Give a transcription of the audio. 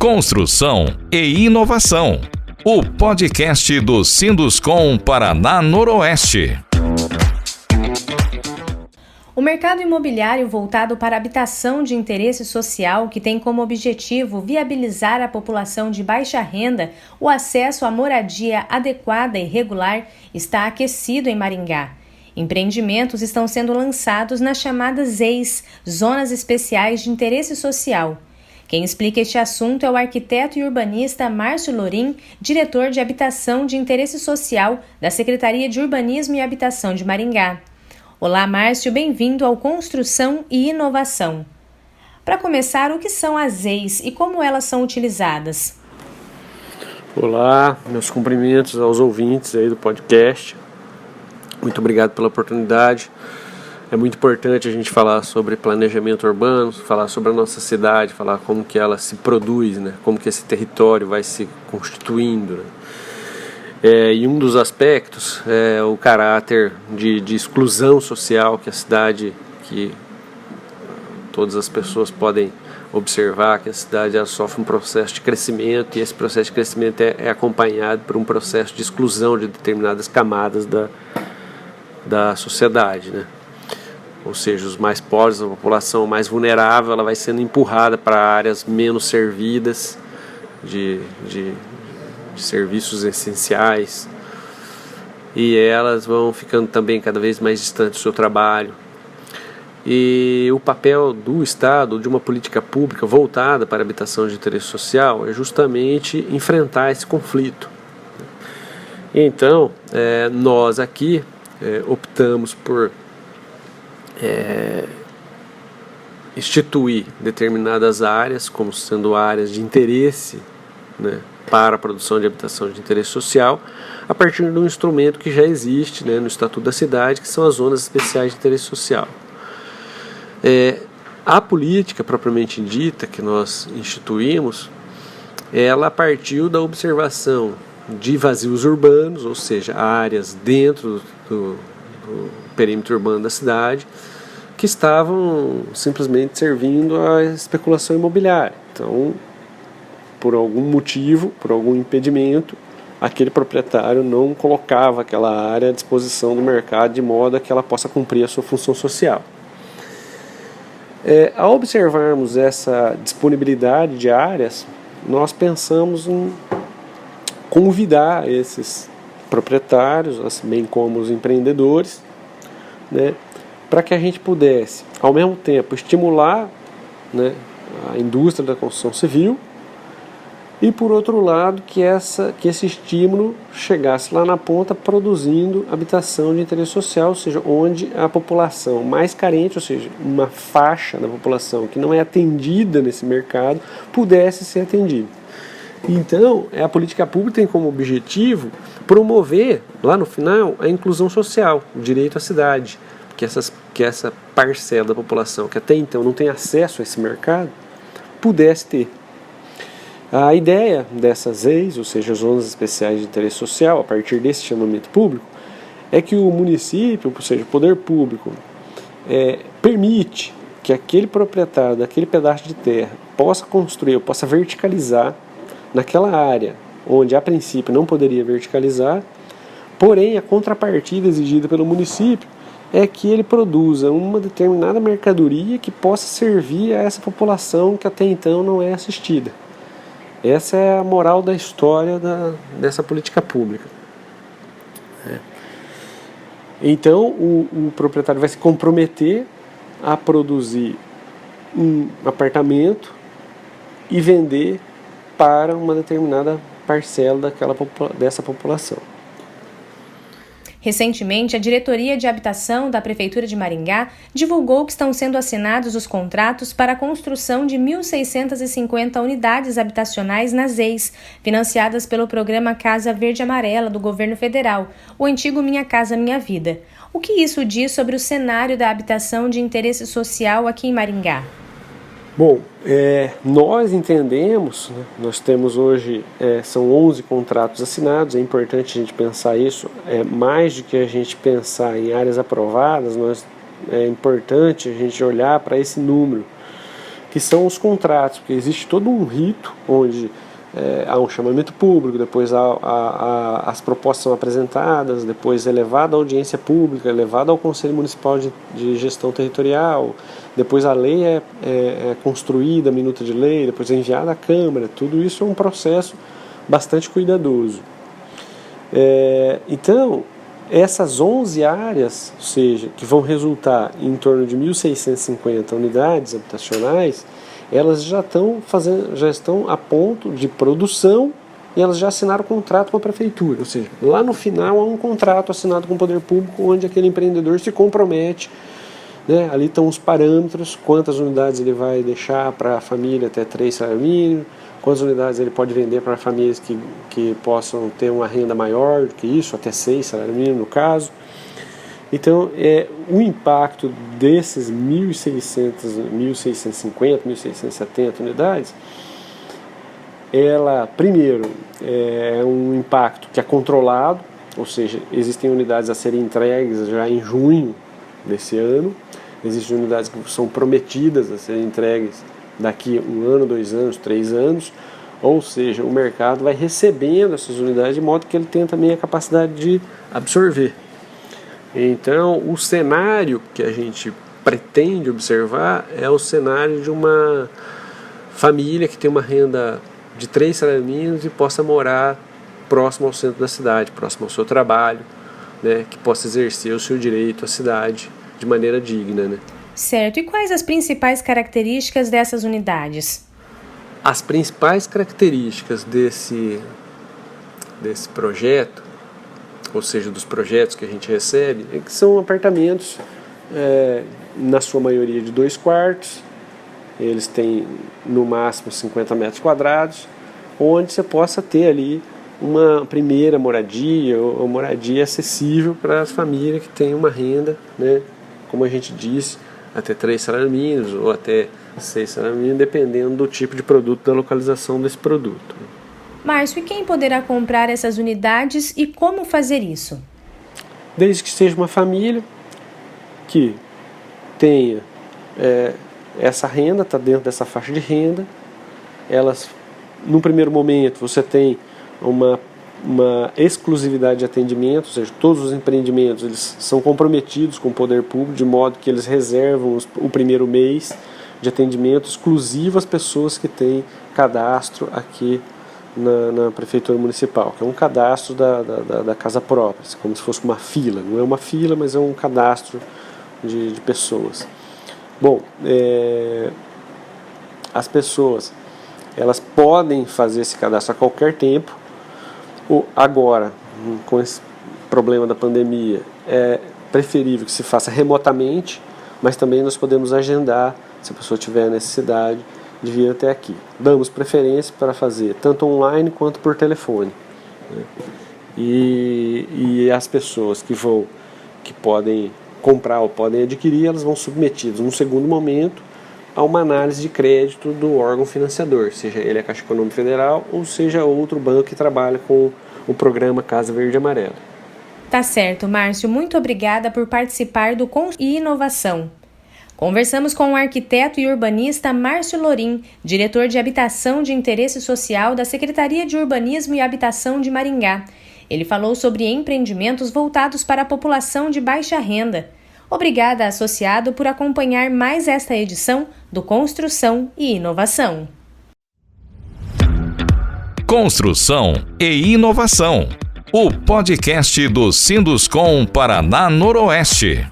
Construção e Inovação, o podcast do Sinduscom Paraná Noroeste. O mercado imobiliário voltado para habitação de interesse social, que tem como objetivo viabilizar à população de baixa renda o acesso à moradia adequada e regular, está aquecido em Maringá. Empreendimentos estão sendo lançados nas chamadas ZEIs, Zonas Especiais de Interesse Social. Quem explica este assunto é o arquiteto e urbanista Márcio Lorim, diretor de Habitação de Interesse Social da Secretaria de Urbanismo e Habitação de Maringá. Olá, Márcio, bem-vindo ao Construção e Inovação. Para começar, o que são as ZEIs e como elas são utilizadas? Olá, meus cumprimentos aos ouvintes aí do podcast. Muito obrigado pela oportunidade. É muito importante a gente falar sobre planejamento urbano, falar sobre a nossa cidade, falar como que ela se produz, né? Como que esse território vai se constituindo, né? E um dos aspectos é o caráter de exclusão social que a cidade, que todas as pessoas podem observar, que a cidade ela sofre um processo de crescimento, e esse processo de crescimento é acompanhado por um processo de exclusão de determinadas camadas da sociedade, né? Ou seja, os mais pobres, a população mais vulnerável, ela vai sendo empurrada para áreas menos servidas de serviços essenciais, e elas vão ficando também cada vez mais distantes do seu trabalho. E o papel do Estado, de uma política pública voltada para a habitação de interesse social, é justamente enfrentar esse conflito. Então, nós aqui optamos por instituir determinadas áreas como sendo áreas de interesse, né, para a produção de habitação de interesse social, a partir de um instrumento que já existe, né, no Estatuto da Cidade, que são as zonas especiais de interesse social. A política propriamente dita que nós instituímos, ela partiu da observação de vazios urbanos, ou seja, áreas dentro do perímetro urbano da cidade, que estavam simplesmente servindo à especulação imobiliária. Então, por algum motivo, por algum impedimento, aquele proprietário não colocava aquela área à disposição do mercado de modo a que ela possa cumprir a sua função social. Ao observarmos essa disponibilidade de áreas, nós pensamos em convidar esses proprietários, bem como os empreendedores, né, para que a gente pudesse, ao mesmo tempo, estimular, né, a indústria da construção civil, e por outro lado que esse estímulo chegasse lá na ponta produzindo habitação de interesse social, ou seja, onde a população mais carente, ou seja, uma faixa da população que não é atendida nesse mercado, pudesse ser atendida. Então, a política pública tem como objetivo promover, lá no final, a inclusão social, o direito à cidade, que essa parcela da população que até então não tem acesso a esse mercado, pudesse ter. A ideia dessas ZEIs, ou seja, Zonas Especiais de Interesse Social, a partir desse chamamento público, é que o município, ou seja, o poder público, permite que aquele proprietário daquele pedaço de terra possa construir, possa verticalizar naquela área onde a princípio não poderia verticalizar, porém a contrapartida exigida pelo município é que ele produza uma determinada mercadoria que possa servir a essa população que até então não é assistida. Essa é a moral da história dessa política pública. Então o proprietário vai se comprometer a produzir um apartamento e vender para uma determinada parcela dessa população. Recentemente, a Diretoria de Habitação da Prefeitura de Maringá divulgou que estão sendo assinados os contratos para a construção de 1.650 unidades habitacionais nas ZEIs, financiadas pelo programa Casa Verde Amarela do Governo Federal, o antigo Minha Casa Minha Vida. O que isso diz sobre o cenário da habitação de interesse social aqui em Maringá? Bom, nós entendemos, né, nós temos hoje, são 11 contratos assinados, é importante a gente pensar isso, mais do que a gente pensar em áreas aprovadas, é importante a gente olhar para esse número, que são os contratos, porque existe todo um rito onde há um chamamento público, depois as propostas são apresentadas, depois é levado à audiência pública, é levado ao Conselho Municipal de Gestão Territorial, depois a lei é construída, a minuta de lei, depois é enviada à Câmara. Tudo isso é um processo bastante cuidadoso. Então, essas 11 áreas, ou seja, que vão resultar em torno de 1.650 unidades habitacionais, elas já estão a ponto de produção e elas já assinaram contrato com a prefeitura. Ou seja, lá no final há um contrato assinado com o poder público onde aquele empreendedor se compromete, né? Ali estão os parâmetros, quantas unidades ele vai deixar para a família até 3 salários mínimos, quantas unidades ele pode vender para famílias que possam ter uma renda maior do que isso, até 6 salários mínimos no caso. Então, o impacto desses 1.650, 1.670 unidades, primeiro, é um impacto que é controlado, ou seja, existem unidades a serem entregues já em junho desse ano, existem unidades que são prometidas a serem entregues daqui 1 ano, 2 anos, 3 anos, ou seja, o mercado vai recebendo essas unidades de modo que ele tenha também a capacidade de absorver. Então, o cenário que a gente pretende observar é o cenário de uma família que tem uma renda de 3 salários mínimos e possa morar próximo ao centro da cidade, próximo ao seu trabalho, né, que possa exercer o seu direito à cidade de maneira digna, né? Certo. E quais as principais características dessas unidades? As principais características desse projeto, ou seja, dos projetos que a gente recebe, é que são apartamentos, na sua maioria de 2 quartos, eles têm no máximo 50 metros quadrados, onde você possa ter ali uma primeira moradia, ou moradia acessível para as famílias que têm uma renda, né, como a gente disse, até 3 salários mínimos ou até 6 salários mínimos, dependendo do tipo de produto, da localização desse produto. Márcio, e quem poderá comprar essas unidades e como fazer isso? Desde que seja uma família que tenha essa renda, está dentro dessa faixa de renda, elas, no primeiro momento, você tem uma exclusividade de atendimento, ou seja, todos os empreendimentos eles são comprometidos com o poder público, de modo que eles reservam o primeiro mês de atendimento exclusivo às pessoas que têm cadastro aqui na Prefeitura Municipal, que é um cadastro da casa própria, como se fosse uma fila. Não é uma fila, mas é um cadastro de pessoas. Bom, as pessoas elas podem fazer esse cadastro a qualquer tempo. Agora, com esse problema da pandemia, é preferível que se faça remotamente, mas também nós podemos agendar, se a pessoa tiver necessidade, de vir até aqui. Damos preferência para fazer tanto online quanto por telefone, né? E as pessoas que podem comprar ou podem adquirir, elas vão submetidas, num segundo momento, a uma análise de crédito do órgão financiador, seja ele a Caixa Econômica Federal ou seja outro banco que trabalha com o programa Casa Verde e Amarela. Tá certo, Márcio. Muito obrigada por participar do Construção e Inovação. Conversamos com o arquiteto e urbanista Márcio Lorim, diretor de Habitação de Interesse Social da Secretaria de Urbanismo e Habitação de Maringá. Ele falou sobre empreendimentos voltados para a população de baixa renda. Obrigada, associado, por acompanhar mais esta edição do Construção e Inovação. Construção e Inovação, o podcast do Sinduscom Paraná Noroeste.